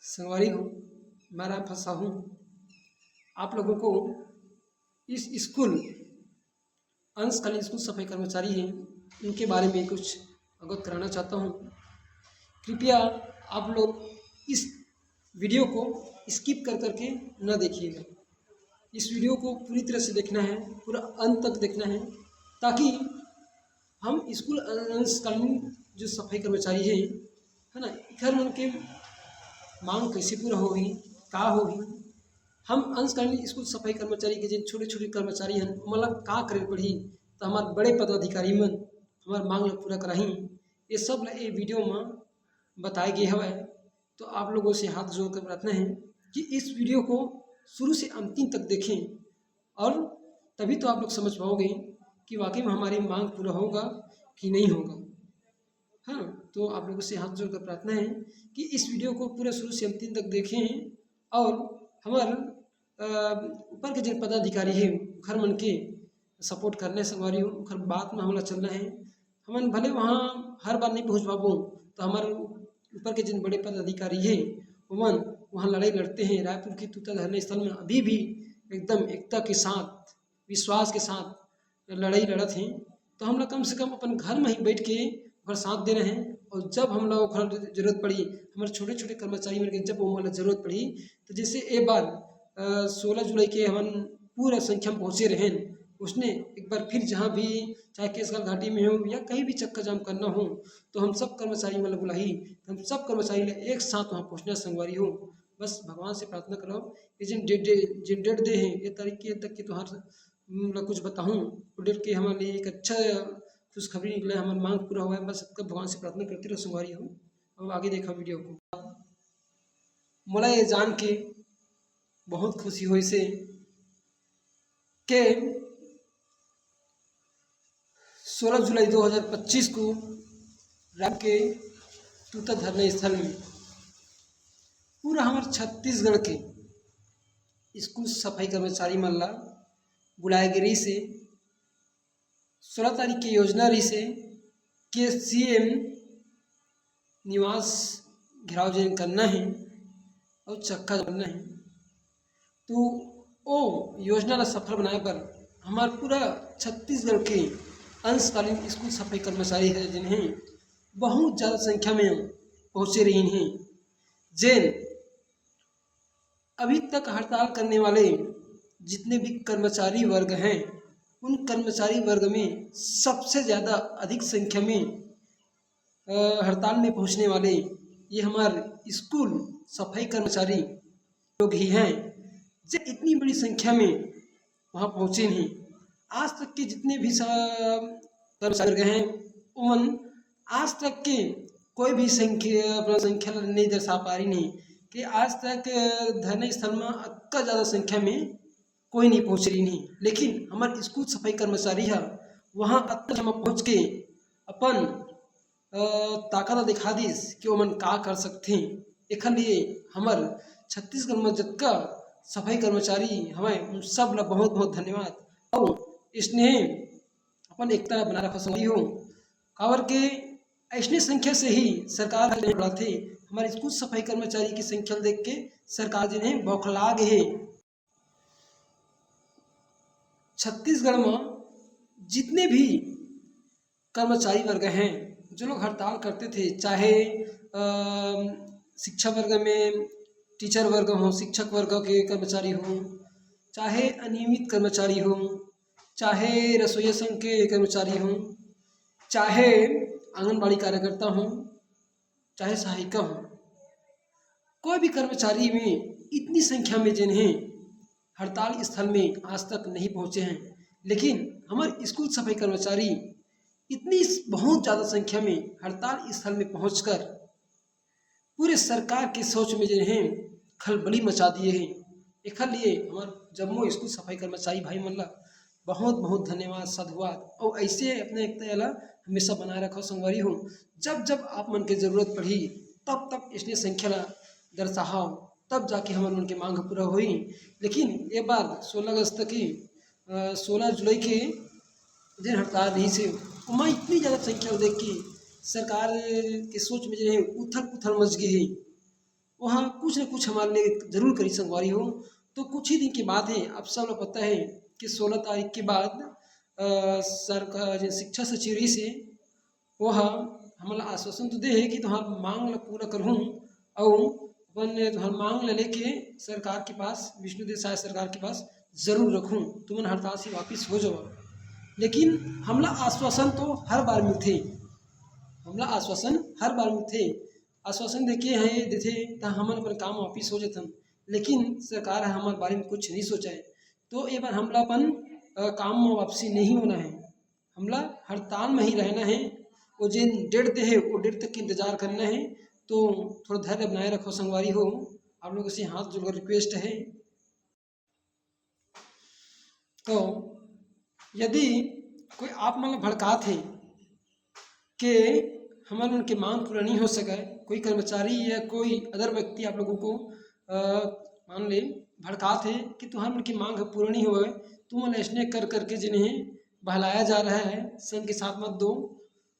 संगवारी हो, मैं राम फंसा हूँ। आप लोगों को इस स्कूल अंशकालीन स्कूल सफाई कर्मचारी हैं, इनके बारे में कुछ अवगत कराना चाहता हूँ। कृपया आप लोग इस वीडियो को स्किप कर करके न देखिएगा। इस वीडियो को पूरी तरह से देखना है, पूरा अंत तक देखना है, ताकि हम स्कूल अंशकालीन जो सफाई कर्मचारी है ना, घर उनके मांग कैसे पूरा होगी, का होगी। हम अंशकालीन स्कूल सफाई कर्मचारी के जिन छोटे छोटे कर्मचारी हैं मतलब का करे पड़ी, तो हमारे बड़े पदाधिकारी मन हमारे मांग ला पूरा कराही, ये सब ला ये वीडियो में बताए गए हवे। तो आप लोगों से हाथ जोड़ कर प्रार्थना है कि इस वीडियो को शुरू से अंतिम तक देखें, और तभी तो आप लोग समझ पाओगे कि वाकई में हमारी मांग पूरा होगा कि नहीं होगा। हाँ, तो आप लोगों से हाथ जोड़कर प्रार्थना है कि इस वीडियो को पूरा शुरू से अंतिम तक देखें, और हमारे ऊपर के जिन पदाधिकारी है घर मन के सपोर्ट करने से हमारी घर बात में हमला चलना है। हमन भले वहाँ हर बार नहीं पहुँच पाबो, तो हमारे ऊपर के जिन बड़े पदाधिकारी है वमन वहाँ लड़ाई लड़ते हैं। रायपुर की तूता धरने स्थल में अभी भी एकदम एकता के साथ, विश्वास के साथ लड़ाई लड़त हैं। तो हम लोग कम से कम अपन घर में ही बैठ के और साथ दे रहे हैं। और जब हम लोग घर जरूरत पड़ी, हमारे छोटे छोटे कर्मचारी मिलकर जब वो मतलब जरूरत पड़ी, तो जैसे एक बार 16 जुलाई के हम पूरा संख्या में पहुँचे रहे, उसने एक बार फिर जहाँ भी चाहे केसगढ़ घाटी में हो या कहीं भी चक्का जाम करना हो, तो हम सब कर्मचारी मतलब बुलाई, हम सब कर्मचारी ने एक साथ वहाँ पहुँचना संगवारी हो। बस भगवान से प्रार्थना करो कि जिन डेट दे हैं ये तारीख तक की तुम्हारा मतलब कुछ बताऊँ, डेट के हमारे लिए एक अच्छा खुशखबरी निकले, हमारी मांग पूरा हुआ है। बस सबका भगवान से प्रार्थना करते रहो संगवारी हो। अब आगे देखा वीडियो को। मोला ये जान के बहुत खुशी हुई से के 16 जुलाई 2025 को रात के तूता धरने स्थल में पूरा हमारे छत्तीसगढ़ के स्कूल सफाई कर्मचारी मन ला बुलाए गिरी से 16 तारीख की योजना रही से कि सीएम निवास घेराव जन करना है और चक्का करना है। तो वो योजना ला सफल बनाए पर हमारे पूरा छत्तीसगढ़ के अंशकालीन स्कूल सफाई कर्मचारी है जिन्हें बहुत ज़्यादा संख्या में पहुँचे रही हैं। जैन अभी तक हड़ताल करने वाले जितने भी कर्मचारी वर्ग हैं, उन कर्मचारी वर्ग में सबसे ज़्यादा अधिक संख्या में हड़ताल में पहुंचने वाले ये हमारे स्कूल सफाई कर्मचारी लोग ही हैं, जो इतनी बड़ी संख्या में वहाँ पहुँचे नहीं। आज तक के जितने भी कर्मचारी वर्ग हैं, उन आज तक के कोई भी संख्या नहीं दर्शा पा रही नहीं कि आज तक धरने स्थल में इतना ज़्यादा संख्या में कोई नहीं पहुँच रही नहीं। लेकिन हमारे स्कूल सफाई कर्मचारी है वहाँ इतना जमा पहुँच के अपन ताकत दिखा दीस कि वो मन का कर सकते हैं। एक लिए हमार छत्तीसगढ़ में जितना सफाई कर्मचारी हमें उन सब ला बहुत बहुत धन्यवाद। और स्नेह अपन एकता बना रखा सही हो, कावर के ऐसने संख्या से ही सरकार बढ़ाते। हमारे स्कूल सफाई कर्मचारी की संख्या देख के सरकार जिन्हें बौखला गए। छत्तीसगढ़ में जितने भी कर्मचारी वर्ग हैं जो लोग हड़ताल करते थे, चाहे शिक्षा वर्ग में टीचर वर्ग हो, शिक्षक वर्ग के कर्मचारी हों, चाहे अनियमित कर्मचारी हों, चाहे रसोई संघ के कर्मचारी हों, चाहे आंगनबाड़ी कार्यकर्ता हों, चाहे सहायिका हों, कोई भी कर्मचारी में इतनी संख्या में जिन्हें हड़ताल स्थल में आज तक नहीं पहुँचे हैं। लेकिन हमारे स्कूल सफाई कर्मचारी इतनी बहुत ज़्यादा संख्या में हड़ताल स्थल में पहुंचकर पूरे सरकार की सोच में जिन्हें खलबली मचा दिए हैं। एक लिए हमारे जम्मू स्कूल सफाई कर्मचारी भाई मन ला बहुत बहुत धन्यवाद, साधुवाद। और ऐसे अपने एक हमेशा बनाए रखो संगवारी हो। जब जब आप मन के जरूरत पड़ी तब तब इसने संख्या ला दर्शाओ, तब जाके हमारे मन की मांग पूरा हुई। लेकिन ये बात 16 अगस्त की 16 जुलाई के दिन हड़ताल रही से वहाँ इतनी ज़्यादा संख्या देख के सरकार के सोच में जो है उथल पुथल मच गई है। वहाँ कुछ न कुछ हमारे लिए जरूर करी संगवारी हो। तो कुछ ही दिन की बात है, अब सब लोग पता है कि 16 तारीख के बाद सरकार जो शिक्षा सचिव रही से वह हमारा आश्वासन तो दे है कि तुम्हार मांग ला पूरा करूँ और अपन तुम्हार मांग ला लेके सरकार के पास, विष्णुदेव साय सरकार के पास जरूर रखूँ, तुमन हड़ताल से वापिस हो जाओ। लेकिन हमला आश्वासन तो हर बार मिलते, हमला आश्वासन हर बार मिलते, आश्वासन देखे हैं देते तो हमन अपन काम वापिस हो जातन, लेकिन सरकार हमारे बारे में कुछ नहीं सोचा है। तो ये बार हमला अपन काम में वापसी नहीं होना है, हमला हड़ताल में ही रहना है। वो जिन डेट दे है वो डेट तक की इंतजार करना है। तो थोड़ा धैर्य बनाए रखो संगवारी हो, आप लोगों से हाथ जोड़कर रिक्वेस्ट है। तो यदि कोई आप मतलब भड़कात है कि हमारे उनकी मांग पूरा नहीं हो सका, कोई कर्मचारी या कोई अदर व्यक्ति आप लोगों को मान ले भड़कात है कि तुम्हारे उनकी मांग पूरा नहीं हुआ है, तुम ऐसने कर करके जिन्हें बहलाया जा रहा है, सन के साथ मत दो,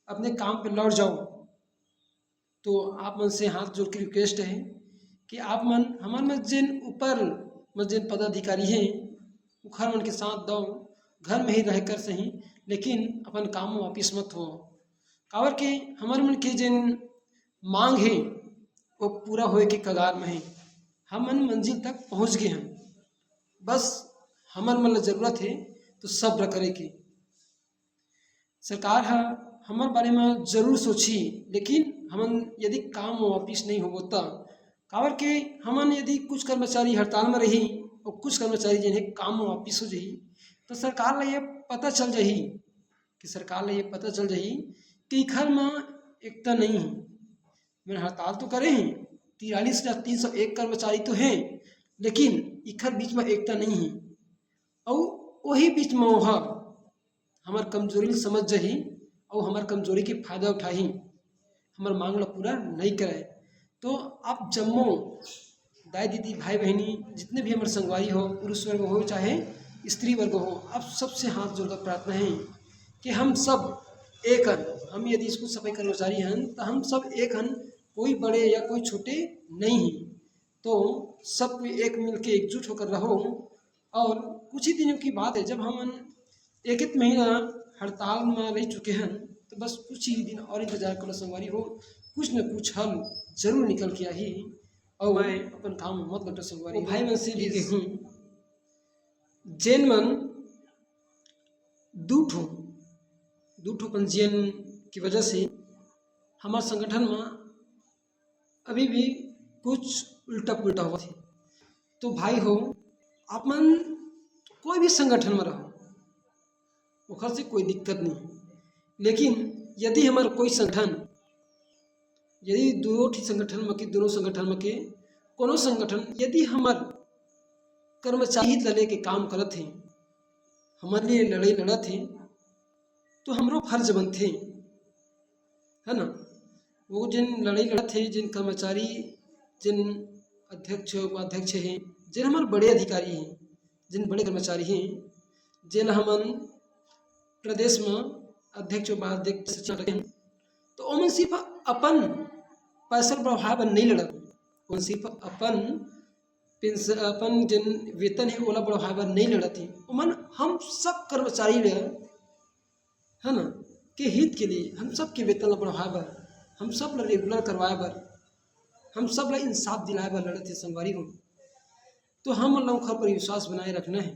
अपने काम पे लौट जाओ। तो आप मन से हाथ जोड़ के रिक्वेस्ट है कि आप मन हमारे में जिन ऊपर में जिन पदाधिकारी हैं वो घर मन के साथ दो, घर में ही रह कर सही, लेकिन अपन काम में वापिस मत हो। काबर के हमारे मन के जिन मांग है वो पूरा होए के कगार में है, हमन मंजिल तक पहुँच गए हैं, बस हमार मन ला जरूरत है तो सब्र करे की। सरकार है हमारे बारे में जरूर सोची, लेकिन हमन यदि काम वापिस नहीं हो तो काबर के हमन यदि कुछ कर्मचारी हड़ताल में रही और कुछ कर्मचारी जिन्हें काम वापिस हो जाही तो सरकार ला ये पता चल जाही कि सरकार ला ये पता चल जाही कि घर में एकता नहीं है। मैंने हड़ताल तो करे हैं, 43,301 कर्मचारी तो हैं, लेकिन इखर बीच में एकता नहीं है और वही बीच में वह हमार कमजोरी समझ जाही और हमार कमजोरी के फायदा उठाही, हमार मांग ला पूरा नहीं करे। तो आप जम्मो दाई दीदी भाई बहनी जितने भी हमारे संगवारी हो, पुरुष वर्ग हो चाहे स्त्री वर्ग हो, आप सबसे हाथ जोड़कर प्रार्थना है कि हम सब एक हन। हम यदि स्कूल सफाई कर्मचारी हन तो हम सब एक हन, कोई बड़े या कोई छोटे नहीं हैं। तो सब कोई एक मिल के एकजुट होकर रहो। और कुछ ही दिनों की बात है जब हम एक महीना हड़ताल में रह चुके हैं, तो बस कुछ ही दिन और इंतजार करो संगवारी हो, कुछ न कुछ हल जरूर निकल के आई। और मैं अपन काम मत लटो संगवारी भाई मन से भी हूँ, जैन मन दूठो पंजीयन की वजह से हमारे संगठन में अभी भी कुछ उल्टा पुल्टा हुआ थे। तो भाई हो आप मन कोई भी संगठन में रहो, ओखर से कोई दिक्कत नहीं, लेकिन यदि हमारा कोई संगठन, यदि दोनों संगठन में के दोनों संगठन में के कोनो संगठन यदि हमार कर्मचारी हित लेके काम करत हैं, हमारे लिए लड़ाई लड़त हैं, तो हमरो फर्ज बनते है ना। वो जिन लड़ाई लड़त है, जिन कर्मचारी, जिन अध्यक्ष उपाध्यक्ष हैं, जिन हमारे बड़े अधिकारी हैं, जिन बड़े कर्मचारी हैं, जिन हमन प्रदेश में अध्यक्ष उपाध्यक्ष हैं, तो उनमें सिर्फ अपन पैसा प्रभाव नहीं लड़त, उन सिर्फ अपन जिन वेतन है ओला बढ़ावा नहीं लड़त है, उमन हम सब कर्मचारी है ना के हित के लिए, हम सब के वेतन ला बढ़ाए बर, हम सब ला रेगुलर करवाए बर, हम सब ला इंसाफ दिलाए बर लड़त है संगवारी हो। तो हम लोग पर विश्वास बनाए रखना है,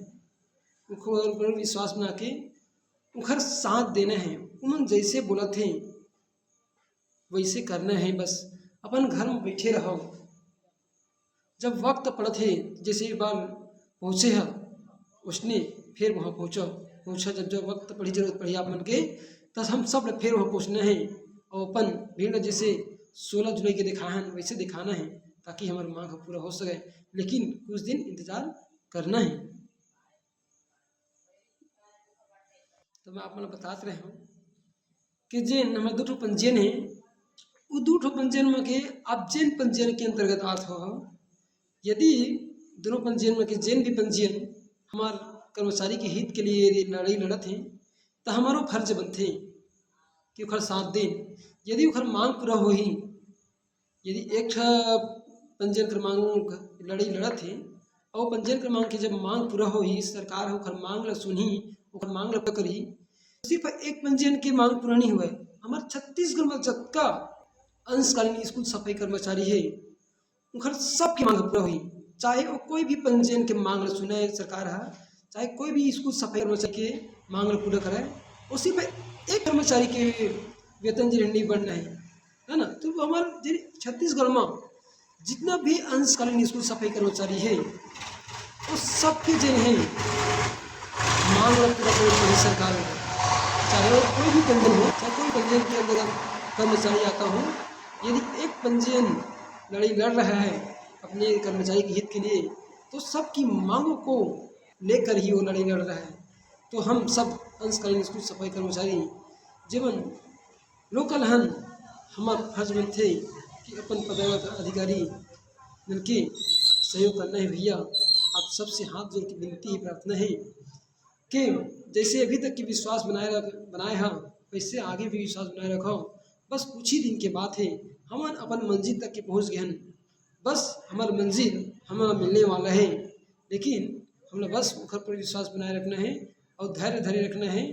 पर विश्वास बना के उखर साथ देना है, उमन जैसे बोलत हैं वैसे करना है। बस अपन घर में बैठे रहो, जब वक्त पड़त है जैसे एक बार पहुँचे है उसने फिर वहाँ पहुँचा जब वक्त पड़ी जरूरत पड़ी आप मन के, तब हम सब फिर वहाँ पहुँचना है और अपन भीड़ जैसे 16 जुलाई के दिखाहन वैसे दिखाना है, ताकि हमारी मांग पूरा हो सके, लेकिन कुछ दिन इंतजार करना है। तो मैं आप मन बताते रहे हूँ कि जिन हमारे 2 पंजीयन है, वो 2 पंजीयन में के आप जिन पंजीयन के अंतर्गत आत हो, यदि दोनों पंजीयन में के जिन भी पंजीयन हमार कर्मचारी के हित के लिए लड़ाई लड़त हैं, तो हमारो फर्ज बनते कि उखर साथ दें। यदि उखर मांग पूरा हो ही, यदि एक पंजीयन क्रमांक लड़ाई लड़त है और पंजीयन क्रमांक की जब मांग पूरा होही, सरकार हो ओकर मांग ला सुनही, ओकर मांग ला पूरा करी। सिर्फ एक पंजीयन की मांग पूरा नहीं हुआ। हमारे छत्तीसगढ़ में जतका अंशकालीन स्कूल सफाई कर्मचारी है उनकर सबकी मांग पूरा हुई, चाहे वो कोई भी पंजीयन के मांग ला सुने सरकार है, चाहे कोई भी स्कूल सफाई कर्मचारी के मांग ला पूरा कराए। वो सिर्फ एक कर्मचारी के वेतन जो नहीं बढ़ना है ना। तो हमारे छत्तीसगढ़ में जितना भी अंशकालीन स्कूल सफाई कर्मचारी है वो सबके जो है मांग ला पूरा करे सरकार में, चाहे वो कोई भी पंजीयन हो, चाहे कोई पंजीयन के अंदर कर्मचारी आता हो। यदि एक पंजीयन लड़ाई लड़ रहा है अपने कर्मचारी के हित के लिए, तो सबकी मांगों को लेकर ही वो लड़ाई लड़ रहा है। तो हम सब अंशकालीन स्कूल सफाई कर्मचारी जीवन लोकल हन, हमार फर्ज में थे कि अपन पदस्थ अधिकारी मिलके सहयोग करना है। भैया आप सबसे हाथ जोड़ के विनती प्रार्थना है कि जैसे अभी तक की विश्वास बनाए हैं वैसे आगे भी विश्वास बनाए रखो। बस कुछ ही दिन के बाद है हम अपन मंजिल तक के पहुँच गए हैं। बस हमारा मंजिल हमें मिलने वाला है, लेकिन हमें बस ऊपर पर विश्वास बनाए रखना है और धैर्य रखना है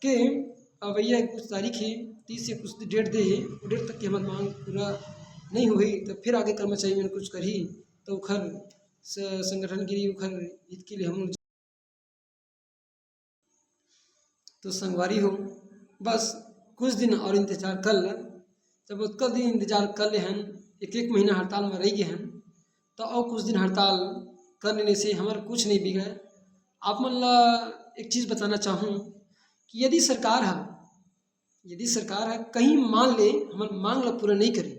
कि भैया कुछ तारीख है 30 से कुछ डेट दे, डेट तक की हमारी मांग पूरा नहीं हुई तो फिर आगे कर्मचारी मैंने कुछ करी तो उखर संगठन के लिए उखर हित के लिए हम तो संगवारी हो। बस कुछ दिन और इंतजार कर ल, जब उसका दिन इंतजार कर ले हैं, एक महीना हड़ताल में रह गए हैं, तो और कुछ दिन हड़ताल कर लेने से हमारा कुछ नहीं बिगड़ा। आप मन ला एक चीज़ बताना चाहूँ कि यदि सरकार है कहीं मान ले हमारे मांग ला पूरा नहीं करी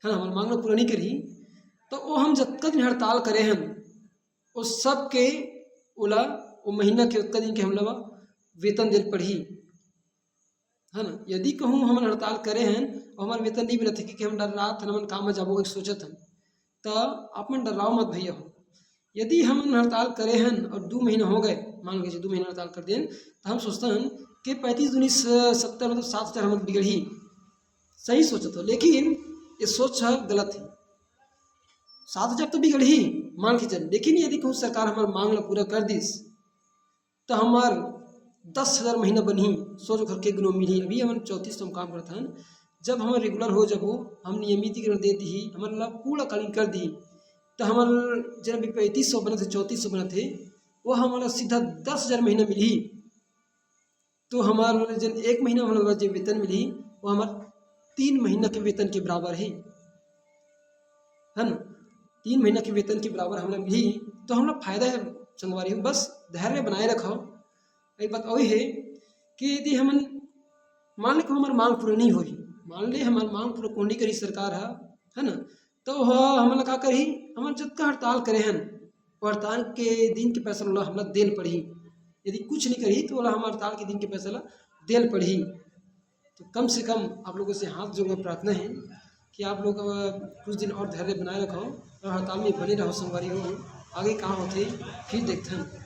है ना, हमारे मांग ला पूरा नहीं करी, तो वो हम जितना दिन हड़ताल करे हैं वो सब के ओला वो महीना के उतना दिन के हम लोग वेतन दे पड़ी है ना। यदि कहूँ हम हड़ताल करे हैं और हमारे वेतन नहीं मिलते क्योंकि हम डर रात हम काम में जाबो सोचत हैं, तो आप मन डराओ मत भैया हो। यदि हम हड़ताल करे हैं और 2 महीना हो गए, मान लीजिए 2 महीना हड़ताल कर दें, तो हम सोचते हैं कि 35 दूनी 70 मतलब 7,000 हम बिगड़ ही सही सोचते हो, लेकिन ये सोच गलत है। 7,000 तो बिगड़ ही मान के चल, लेकिन यदि कहूँ सरकार हमारे मांग ला पूरा कर दीस तो हमार 10,000 महीना बनी सोच घर के गुनो मिली। अभी हम 34 तो हम काम करते हैं, जब हम रेगुलर हो जब हम नियमितीकरण दे दी हमारे ला पूरा कालीन कर दी तो हमारे जब भी 3500 बने थे 3400 बने थे वो हमारा सीधा 10,000 महीना मिली। तो हमारे जब 1 महीना हमारा जो वेतन मिली वो हमारे 3 महीना के वेतन के बराबर है ना। 3 महीना के वेतन के बराबर हमें मिली तो हमारा फायदा है संगवारी हो। बस धैर्य बनाए रखो। एक बात वही है कि यदि हम मान ले हमारी मांग पूरा नहीं हो रही, मान ले हमारी मांग पूरा कौन नहीं करी सरकार है ना, तो हम का करी हमारे जितना हड़ताल करे हैं वो हड़ताल के दिन के पैसा वाला हमला देल पड़ी। यदि कुछ नहीं करी तो वाला हम हड़ताल के दिन के पैसा ला देल पड़ी। तो कम से कम आप लोगों से हाथ जोड़ प्रार्थना है कि आप लोग कुछ दिन और धैर्य बनाए रखो और हड़ताल में बने रहो संगवारी हो। आगे कहाँ होते फिर देखते हैं।